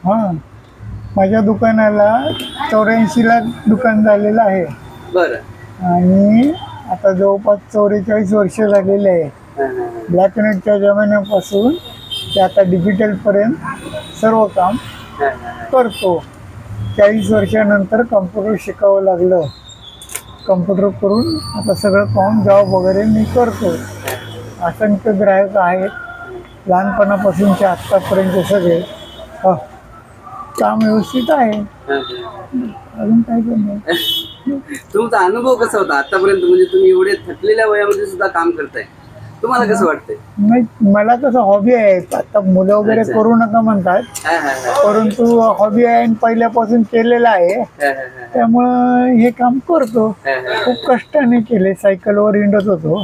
हां, माझ्या दुकानाला 84 लाख दुकान झालेलं आहे बरं. आणि आता जवळपास 44 वर्ष झालेले आहे. ब्लॅक अँड व्हाईटच्या जमान्यापासून ते आता डिजिटलपर्यंत सर्व काम करतो. 40 वर्षानंतर कम्प्युटर शिकावं लागलं. कम्प्युटर करून आता सगळं पाहून जॉब वगैरे मी करतो. असंख्य ग्राहक आहेत, लहानपणापासूनचे आत्तापर्यंत सगळे. काम व्यवस्थित आहे, अजून काही पण नाही. तुमचा अनुभव कसा होता आतापर्यंत? म्हणजे तुम्ही एवढे थकलेल्या वयामध्ये सुद्धा काम करताय, तुम्हाला कसं वाटतंय? नाही, मला कसं हॉबी आहे. आता मुलं वगैरे करू नका म्हणतात, परंतु हॉबी आहे आणि पहिल्यापासून केलेलं आहे, त्यामुळं हे काम करतो. खूप कष्टाने केले. सायकलवर हिंडत होतो,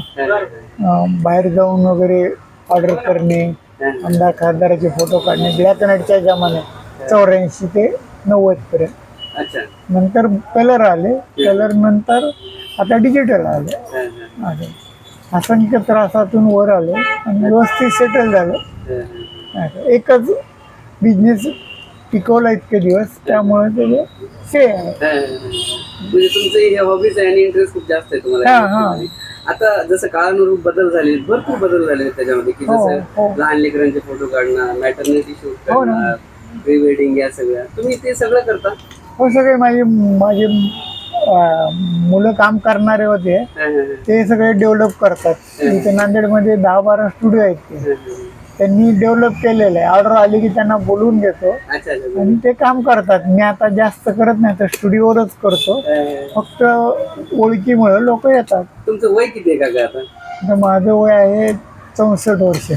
बाहेर जाऊन वगैरे ऑर्डर करणे, आमदार खासदाराचे फोटो काढणे ब्लॅक अँड व्हाईटच्या जमान्यात 84 ते 90 पर्यंत. नंतर कलर आले, कलर नंतर आता डिजिटल आले. असंख्य त्रासातून वर आलो आणि व्यवस्थित सेटल झालं. एकच बिझनेस टिकवला इतके दिवस, त्यामुळे ते से आहे. म्हणजे तुमचे हे हॉबीज आहे आणि इंटरेस्ट खूप जास्त आहे तुम्हाला. आता जसं काळानुरूप बदल झाले, भरपूर बदल झाले त्याच्यामध्ये, की जसं लहान लेकरांचे फोटो काढणं, मॅटर्निटी शूट करणं, प्री वेडिंग, या सगळ्या तुम्ही ते सगळं करता? हो, सगळे माझे मुलं काम करणारे होते, ते सगळे डेव्हलप करतात. इथे नांदेडमध्ये 10-12 स्टुडिओ आहेत, ते त्यांनी डेव्हलप केलेलं आहे. ऑर्डर आली की त्यांना बोलवून घेतो आणि ते काम करतात. मी आता जास्त करत नाही, तर स्टुडिओवरच करतो. फक्त ओळखीमुळे लोक येतात. तुमचं वय किती आहे का आता? माझं वय आहे 64 वर्ष.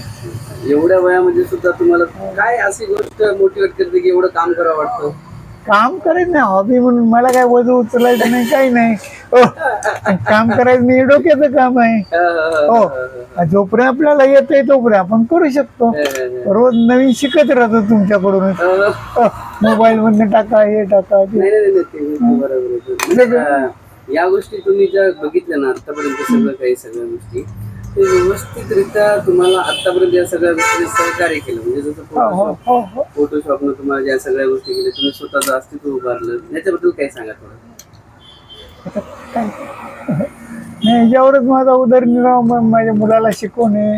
एवढ्या वयामध्ये सुद्धा तुम्हाला काय अशी गोष्ट मोटिवेट करते की एवढं काम करावं वाटतं? काम करायचं नाही हॉबी म्हणून. मला काय वजन उचलायचं नाही, काही नाही. काम करायचं नाही, डोक्याचं काम आहे. हो, जोपर्यंत आपल्याला येतंय तोपर्यंत आपण करू शकतो. रोज नवीन शिकत राहतो तुमच्याकडूनच. मोबाईल मधनं टाका, हे टाका, बरोबर. या गोष्टी तुम्ही ज्या बघितल्या ना आतापर्यंत, सगळ्या गोष्टी ते व्यवस्थितरित्या तुम्हाला आतापर्यंत या सगळ्या गोष्टी सहकार्य केलं. म्हणजे जसं फोटोशॉपनं तुम्हाला ज्या सगळ्या गोष्टी केल्या, तुम्ही स्वतःचं अस्तित्व उभारलं, याच्याबद्दल काय सांगा थोडं? नाही, याच्यावरच माझा उदरनिर्वाह. माझ्या मुलाला शिकवणे,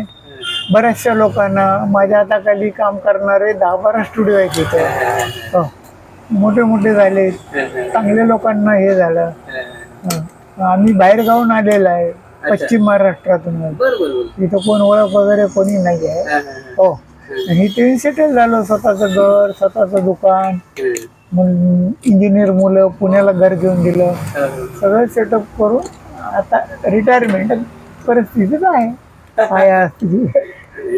बऱ्याचशा लोकांना माझ्या हाताखाली काम करणारे 10-12 स्टुडिओ आहेत तिथे. मोठे मोठे झाले, चांगले लोकांना हे झालं. आम्ही बाहेर गावून आलेला आहे, पश्चिम महाराष्ट्रातून. इथं कोण ओळख वगैरे कोणी नाही आहे. हो, इथे सेटल झालो. स्वतःचं घर, स्वतःचं दुकान, इंजिनियर मुलं, पुण्याला घर घेऊन दिलं. सगळं सेटअप करून आता रिटायरमेंट परिस्थितीच आहे.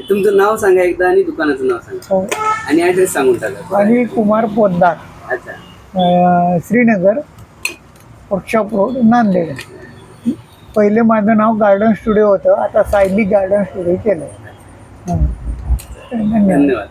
तुमचं नाव सांगा एकदा आणि दुकानाचं नाव सांगा आणि ऍड्रेस सांगून टाका. Anil Kumar Poddar, Srinagar, workshop road, Nanded. पहिले माझं नाव गार्डन स्टुडिओ होतं, आता सायली गार्डन स्टुडिओ केलं. धन्यवाद.